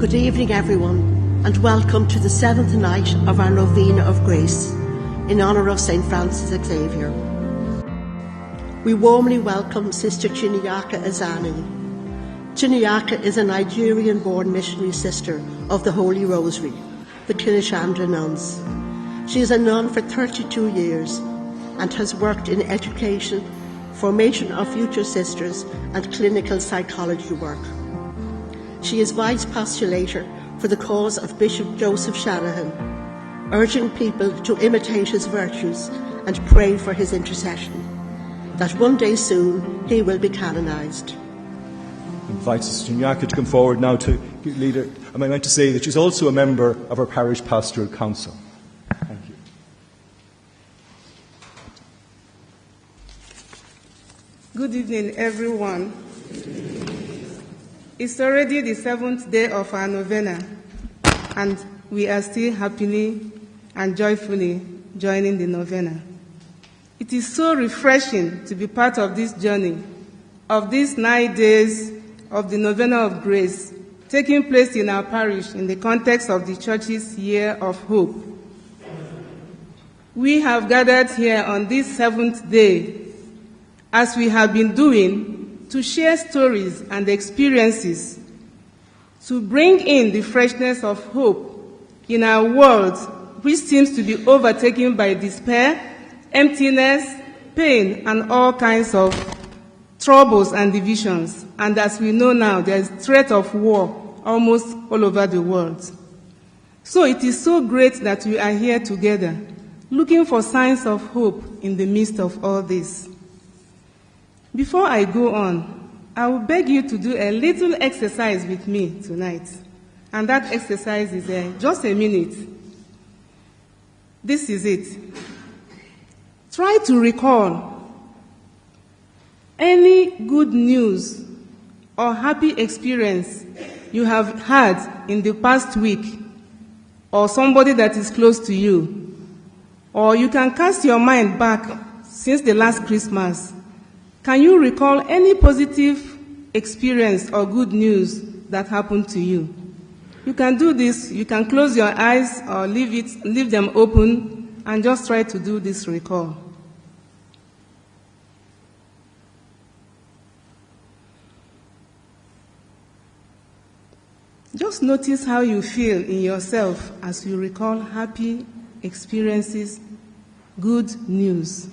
Good evening, everyone, and welcome to the 7th night of our Novena of Grace in honour of St. Francis Xavier. We warmly welcome Sister Chinyeaka PNC-Ezeani. Chinyeaka is a Nigerian-born missionary sister of the Holy Rosary, the Kinishandra nuns. She is a nun for 32 years and has worked in education, formation of future sisters and clinical psychology work. She is vice postulator for the cause of Bishop Joseph Shanahan, urging people to imitate his virtues and pray for his intercession, that one day soon he will be canonised. I invite Sister Chinyeaka to come forward now to lead her. I meant to say that she's also a member of our Parish Pastoral Council. Thank you. Good evening, everyone. It's already the 7th day of our novena, and we are still happily and joyfully joining the novena. It is so refreshing to be part of this journey, of these 9 days of the Novena of Grace, taking place in our parish in the context of the Church's Year of Hope. We have gathered here on this 7th day, as we have been doing, to share stories and experiences, to bring in the freshness of hope in our world, which seems to be overtaken by despair, emptiness, pain, and all kinds of troubles and divisions. And as we know now, there is threat of war almost all over the world. So it is so great that we are here together, looking for signs of hope in the midst of all this. Before I go on, I will beg you to do a little exercise with me tonight. And that exercise is just a minute. This is it. Try to recall any good news or happy experience you have had in the past week, or somebody that is close to you. Or you can cast your mind back since the last Christmas. Can you recall any positive experience or good news that happened to you? You can do this. You can close your eyes or leave them open and just try to do this recall. Just notice how you feel in yourself as you recall happy experiences, good news.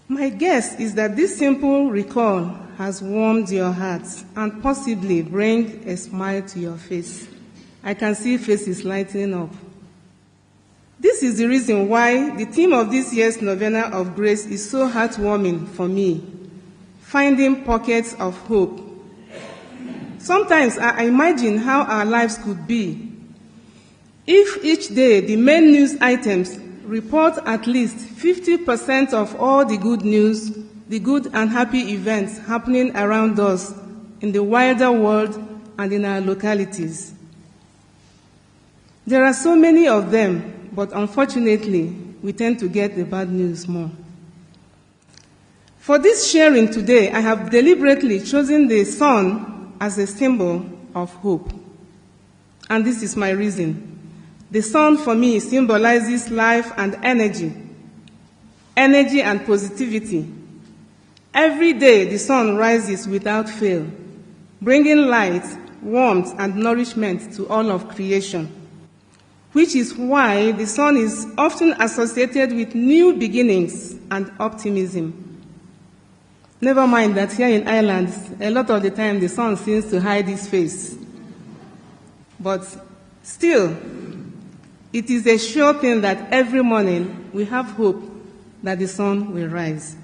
My guess is that this simple recall has warmed your heart and possibly bring a smile to your face. I can see faces lighting up. This is the reason why the theme of this year's Novena of Grace is so heartwarming for me, finding pockets of hope. Sometimes I imagine how our lives could be if each day the main news items report at least 50% of all the good news, the good and happy events happening around us in the wider world and in our localities. There are so many of them, but unfortunately, we tend to get the bad news more. For this sharing today, I have deliberately chosen the sun as a symbol of hope. And this is my reason. The sun for me symbolizes life and energy and positivity. Every day the sun rises without fail, bringing light, warmth, and nourishment to all of creation, which is why the sun is often associated with new beginnings and optimism. Never mind that here in Ireland, a lot of the time the sun seems to hide its face. But still, it is a sure thing that every morning we have hope that the sun will rise.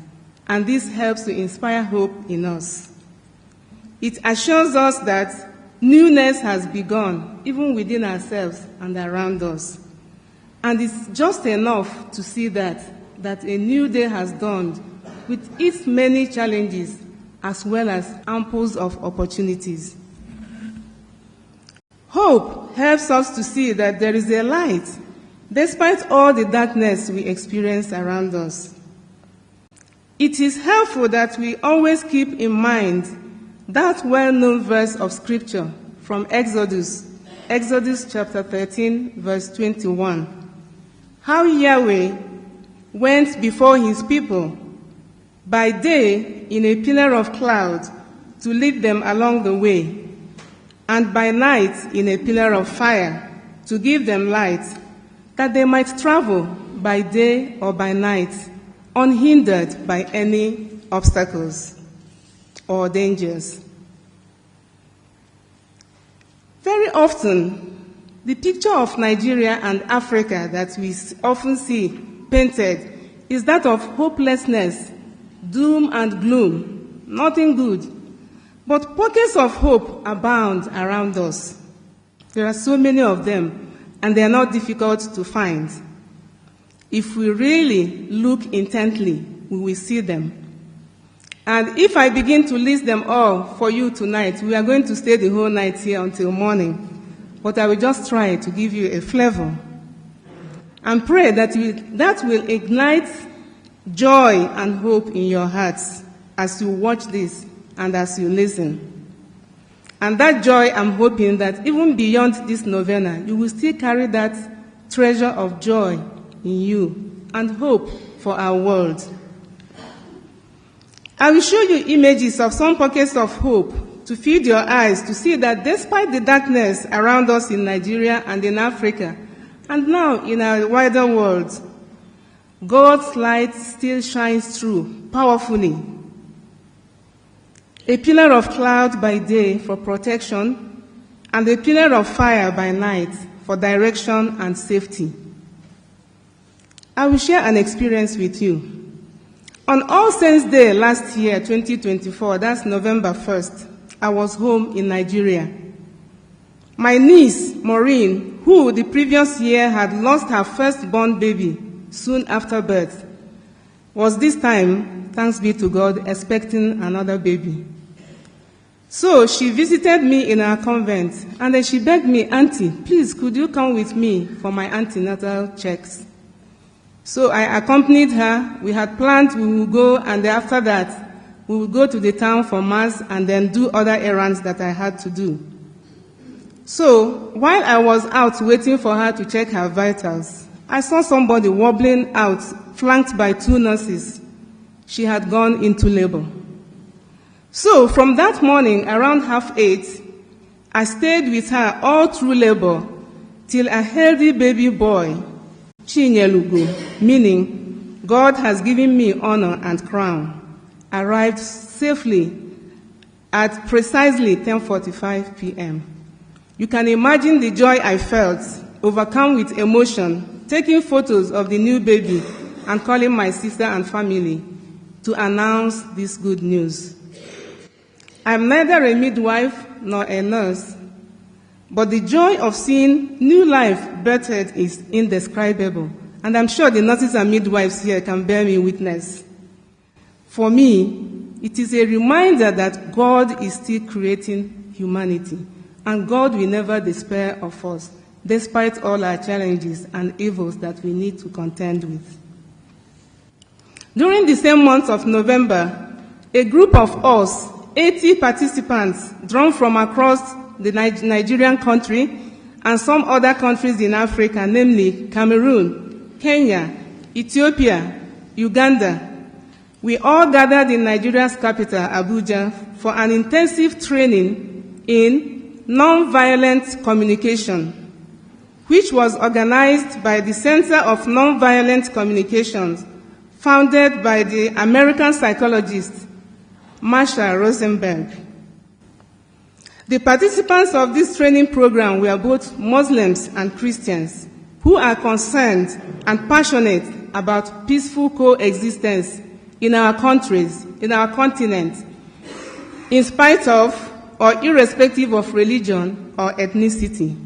And this helps to inspire hope in us. It assures us that newness has begun, even within ourselves and around us. And it's just enough to see that a new day has dawned with its many challenges as well as amples of opportunities. Hope helps us to see that there is a light, despite all the darkness we experience around us. It is helpful that we always keep in mind that well-known verse of Scripture from Exodus chapter 13, verse 21. How Yahweh went before his people by day in a pillar of cloud to lead them along the way, and by night in a pillar of fire to give them light, that they might travel by day or by night, unhindered by any obstacles or dangers. Very often, the picture of Nigeria and Africa that we often see painted is that of hopelessness, doom and gloom, nothing good. But pockets of hope abound around us. There are so many of them, and they are not difficult to find. If we really look intently, we will see them. And if I begin to list them all for you tonight, we are going to stay the whole night here until morning. But I will just try to give you a flavor. And pray that will ignite joy and hope in your hearts as you watch this and as you listen. And that joy, I'm hoping that even beyond this novena, you will still carry that treasure of joy in you and hope for our world. I will show you images of some pockets of hope to feed your eyes to see that despite the darkness around us in Nigeria and in Africa, and now in our wider world, God's light still shines through powerfully. A pillar of cloud by day for protection, and a pillar of fire by night for direction and safety. I will share an experience with you. On All Saints' Day last year, 2024, that's November 1st, I was home in Nigeria. My niece, Maureen, who the previous year had lost her firstborn baby soon after birth, was this time, thanks be to God, expecting another baby. So she visited me in our convent, and then she begged me, "Auntie, please, could you come with me for my antenatal checks?" So I accompanied her. We had planned we would go, and after that, we would go to the town for Mass and then do other errands that I had to do. So while I was out waiting for her to check her vitals, I saw somebody wobbling out, flanked by 2 nurses. She had gone into labor. So from that morning, around 8:30, I stayed with her all through labor till a healthy baby boy, Chinyelugo, meaning God has given me honor and crown, arrived safely at precisely 10:45 p.m. You can imagine the joy I felt, overcome with emotion, taking photos of the new baby and calling my sister and family to announce this good news. I'm neither a midwife nor a nurse, but the joy of seeing new life birthed is indescribable, and I'm sure the nurses and midwives here can bear me witness. For me, it is a reminder that God is still creating humanity, and God will never despair of us, despite all our challenges and evils that we need to contend with. During the same month of November, a group of us, 80 participants, drawn from across the Nigerian country and some other countries in Africa, namely Cameroon, Kenya, Ethiopia, Uganda, we all gathered in Nigeria's capital, Abuja, for an intensive training in nonviolent communication, which was organized by the Center of Nonviolent Communications, founded by the American psychologist Marshall Rosenberg. The participants of this training program were both Muslims and Christians who are concerned and passionate about peaceful coexistence in our countries, in our continent, in spite of or irrespective of religion or ethnicity.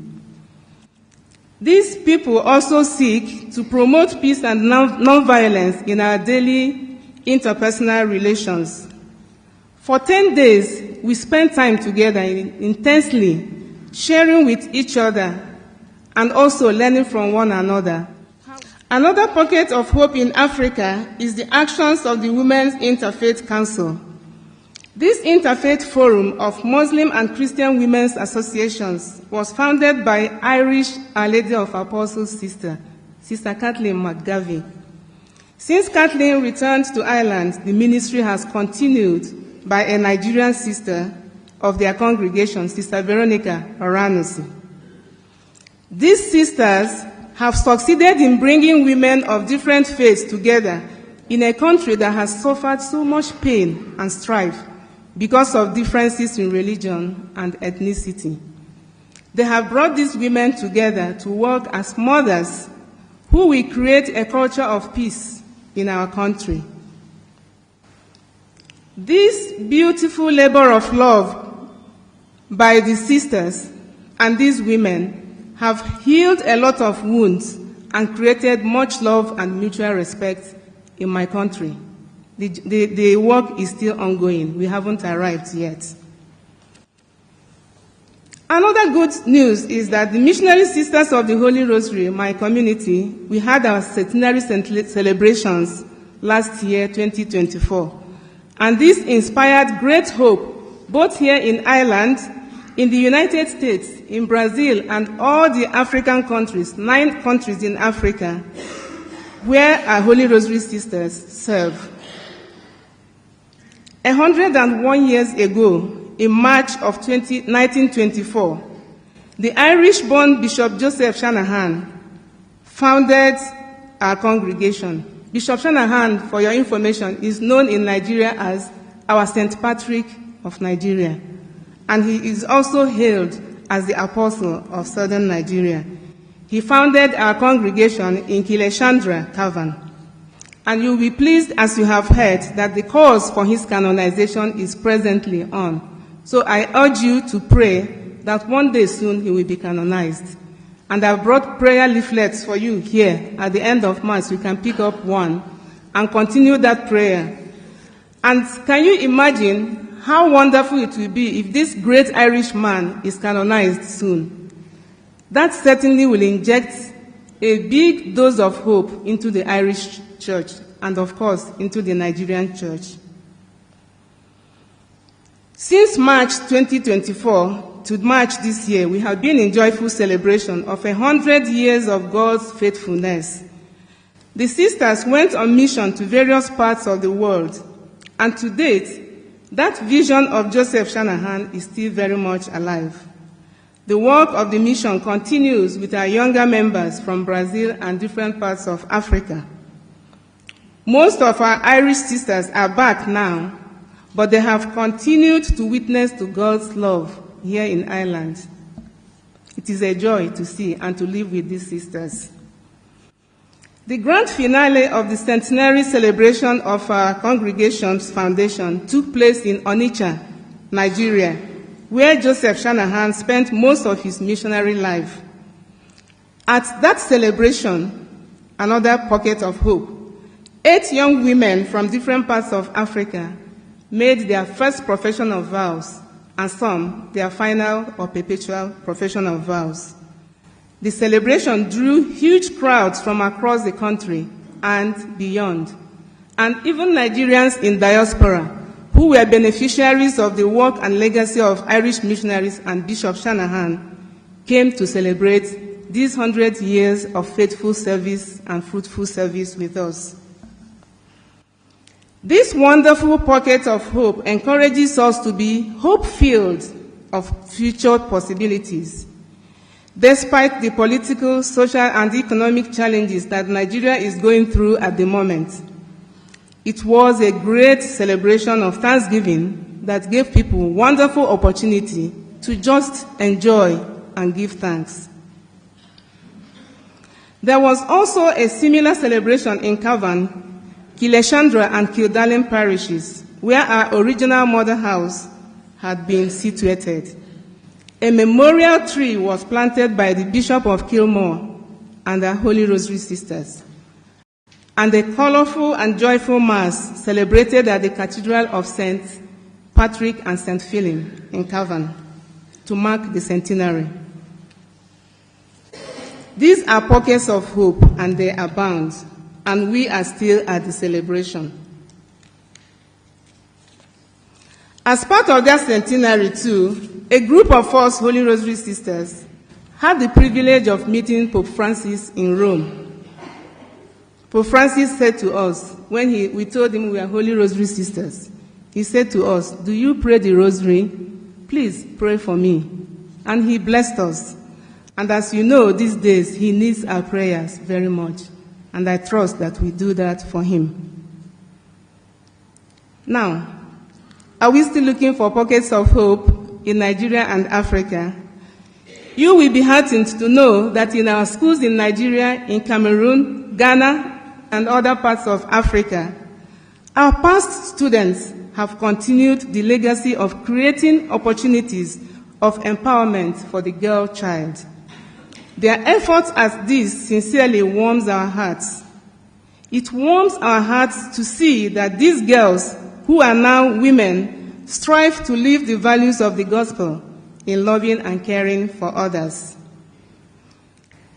These people also seek to promote peace and nonviolence in our daily interpersonal relations. For 10 days, we spent time together intensely, sharing with each other and also learning from one another. Another pocket of hope in Africa is the actions of the Women's Interfaith Council. This interfaith forum of Muslim and Christian women's associations was founded by Irish Our Lady of Apostles sister, Sister Kathleen McGarvey. Since Kathleen returned to Ireland, the ministry has continued by a Nigerian sister of their congregation, Sister Veronica Oranusi. These sisters have succeeded in bringing women of different faiths together in a country that has suffered so much pain and strife because of differences in religion and ethnicity. They have brought these women together to work as mothers who will create a culture of peace in our country. This beautiful labor of love by the sisters and these women have healed a lot of wounds and created much love and mutual respect in my country. The work is still ongoing. We haven't arrived yet. Another good news is that the Missionary Sisters of the Holy Rosary, my community, we had our centenary celebrations last year, 2024. And this inspired great hope, both here in Ireland, in the United States, in Brazil, and all the African countries, 9 countries in Africa, where our Holy Rosary Sisters serve. 101 years ago, in March of 1924, the Irish-born Bishop Joseph Shanahan founded our congregation. Bishop Shanahan, for your information, is known in Nigeria as our St. Patrick of Nigeria, and he is also hailed as the Apostle of Southern Nigeria. He founded our congregation in Kileshandra, Cavan. And you will be pleased, as you have heard, that the cause for his canonization is presently on. So I urge you to pray that one day soon he will be canonized. And I've brought prayer leaflets for you here. At the end of March, you can pick up one and continue that prayer. And can you imagine how wonderful it will be if this great Irish man is canonized soon? That certainly will inject a big dose of hope into the Irish church and, of course, into the Nigerian church. Since March 2024 to March this year, we have been in joyful celebration of 100 years of God's faithfulness. The sisters went on mission to various parts of the world, and to date, that vision of Joseph Shanahan is still very much alive. The work of the mission continues with our younger members from Brazil and different parts of Africa. Most of our Irish sisters are back now, but they have continued to witness to God's love here in Ireland. It is a joy to see and to live with these sisters. The grand finale of the centenary celebration of our congregation's foundation took place in Onitsha, Nigeria, where Joseph Shanahan spent most of his missionary life. At that celebration, another pocket of hope, 8 young women from different parts of Africa made their first profession of vows, and some their final or perpetual profession of vows. The celebration drew huge crowds from across the country and beyond, and even Nigerians in diaspora who were beneficiaries of the work and legacy of Irish missionaries and Bishop Shanahan came to celebrate these 100 years of faithful service and fruitful service with us. This wonderful pocket of hope encourages us to be hope-filled of future possibilities. Despite the political, social, and economic challenges that Nigeria is going through at the moment, it was a great celebration of Thanksgiving that gave people wonderful opportunity to just enjoy and give thanks. There was also a similar celebration in Cavan, Kileshandra, and Kildallen parishes, where our original mother house had been situated. A memorial tree was planted by the Bishop of Kilmore and the Holy Rosary Sisters, and a colorful and joyful Mass celebrated at the Cathedral of St. Patrick and St. Philip in Cavan to mark the centenary. These are pockets of hope, and they abound, and we are still at the celebration. As part of that centenary too, a group of us Holy Rosary sisters had the privilege of meeting Pope Francis in Rome. Pope Francis said to us, when we told him we are Holy Rosary sisters, he said to us, "Do you pray the Rosary? Please pray for me." And he blessed us. And as you know, these days, he needs our prayers very much. And I trust that we do that for him. Now, are we still looking for pockets of hope in Nigeria and Africa? You will be heartened to know that in our schools in Nigeria, in Cameroon, Ghana, and other parts of Africa, our past students have continued the legacy of creating opportunities of empowerment for the girl child. Their efforts at this sincerely warms our hearts. It warms our hearts to see that these girls, who are now women, strive to live the values of the gospel in loving and caring for others.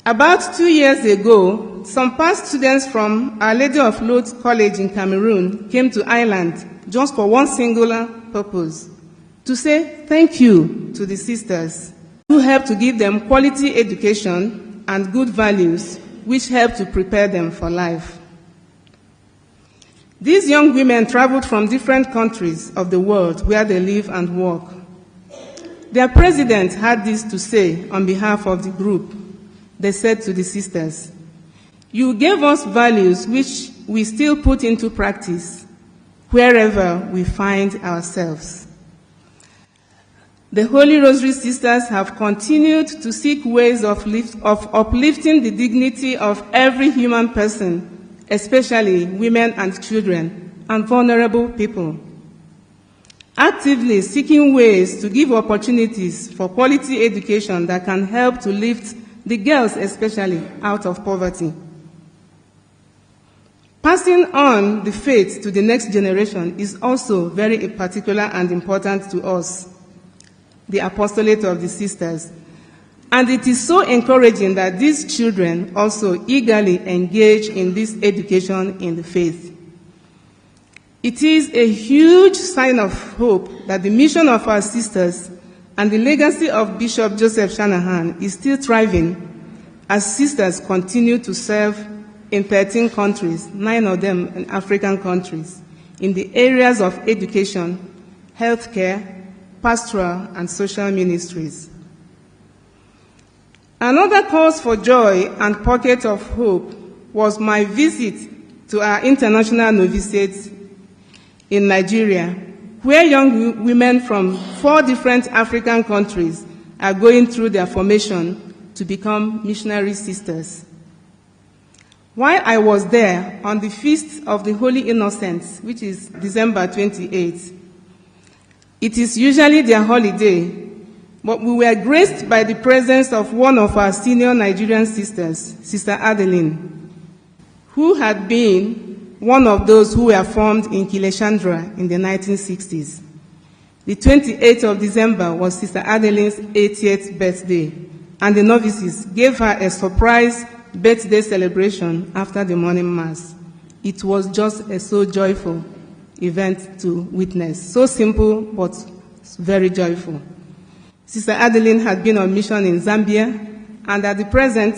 About 2 years ago, some past students from Our Lady of Lourdes College in Cameroon came to Ireland just for one singular purpose, to say thank you to the sisters who helped to give them quality education and good values which helped to prepare them for life. These young women traveled from different countries of the world where they live and work. Their president had this to say on behalf of the group. They said to the sisters, "You gave us values which we still put into practice wherever we find ourselves." The Holy Rosary sisters have continued to seek ways of uplifting the dignity of every human person, especially women and children and vulnerable people, actively seeking ways to give opportunities for quality education that can help to lift the girls especially out of poverty. Passing on the faith to the next generation is also very particular and important to us, the apostolate of the sisters. And it is so encouraging that these children also eagerly engage in this education in the faith. It is a huge sign of hope that the mission of our sisters and the legacy of Bishop Joseph Shanahan is still thriving as sisters continue to serve in 13 countries, 9 of them in African countries, in the areas of education, healthcare, pastoral, and social ministries. Another cause for joy and pocket of hope was my visit to our international novitiate in Nigeria, where young women from 4 different African countries are going through their formation to become missionary sisters. While I was there on the Feast of the Holy Innocents, which is December 28th, it is usually their holiday, but we were graced by the presence of one of our senior Nigerian sisters, Sister Adeline, who had been one of those who were formed in Kileshandra in the 1960s. The 28th of December was Sister Adeline's 80th birthday, and the novices gave her a surprise birthday celebration after the morning mass. It was just a so joyful event to witness. So simple, but very joyful. Sister Adeline had been on mission in Zambia, and at the present,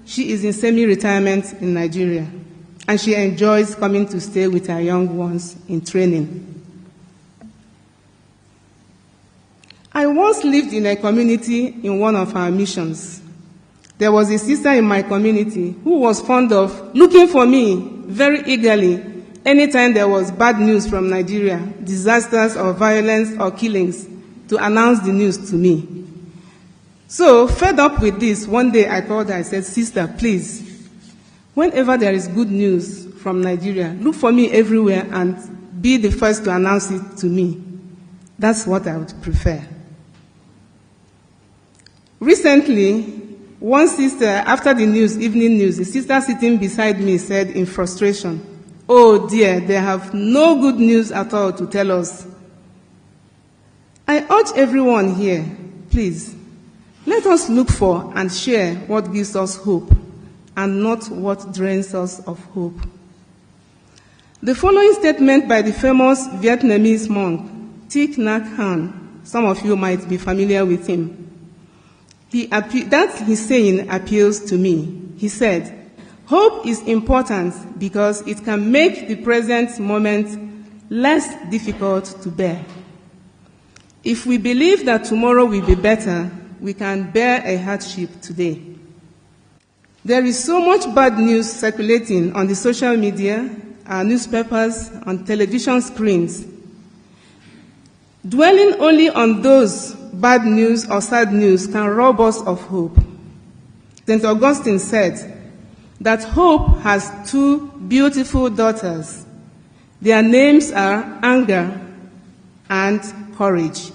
she is in semi-retirement in Nigeria, and she enjoys coming to stay with her young ones in training. I once lived in a community in one of our missions. There was a sister in my community who was fond of looking for me very eagerly anytime there was bad news from Nigeria, disasters or violence or killings, to announce the news to me. So, fed up with this, one day I called her, I said, "Sister, please, whenever there is good news from Nigeria, look for me everywhere and be the first to announce it to me. That's what I would prefer." Recently, one sister, after the news, evening news, the sister sitting beside me said in frustration, "Oh dear, they have no good news at all to tell us." I urge everyone here, please, let's let us look for and share what gives us hope and not what drains us of hope. The following statement by the famous Vietnamese monk, Thich Nhat Hanh, some of you might be familiar with him. That his saying appeals to me. He said, "Hope is important because it can make the present moment less difficult to bear. If we believe that tomorrow will be better, we can bear a hardship today." There is so much bad news circulating on the social media, our newspapers, on television screens. Dwelling only on those bad news or sad news can rob us of hope. St. Augustine said that hope has two beautiful daughters. Their names are anger and courage.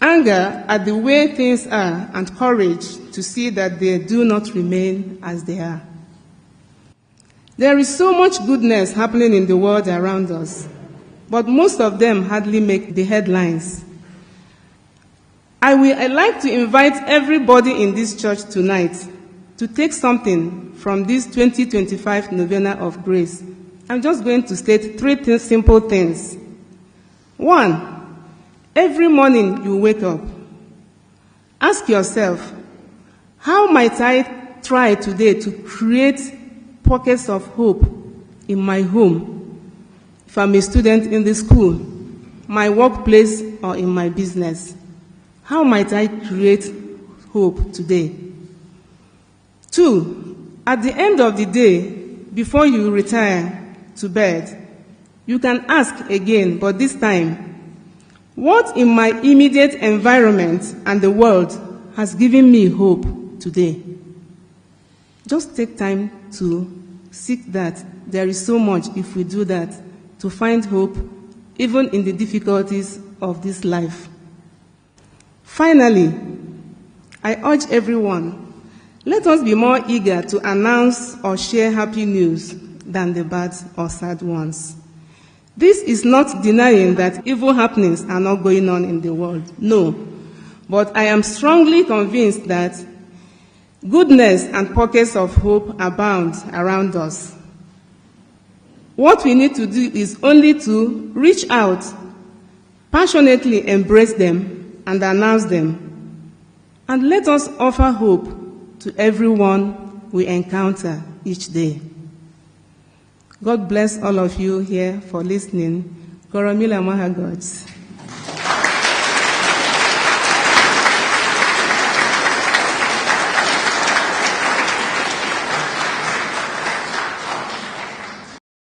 Anger at the way things are, and courage to see that they do not remain as they are. There is so much goodness happening in the world around us, but most of them hardly make the headlines. I'd like to invite everybody in this church tonight to take something from this 2025 Novena of Grace. I'm just going to state three simple things. One, every morning you wake up, ask yourself, how might I try today to create pockets of hope in my home, if I'm a student in the school, my workplace, or in my business? How might I create hope today? Two, at the end of the day, before you retire to bed, you can ask again, but this time, what in my immediate environment and the world has given me hope today? Just take time to seek that. There is so much, if we do that, to find hope, even in the difficulties of this life. Finally, I urge everyone, let us be more eager to announce or share happy news than the bad or sad ones. This is not denying that evil happenings are not going on in the world. No. But I am strongly convinced that goodness and pockets of hope abound around us. What we need to do is only to reach out, passionately embrace them, and announce them. And let us offer hope to everyone we encounter each day. God bless all of you here for listening. Koromila Mahagods.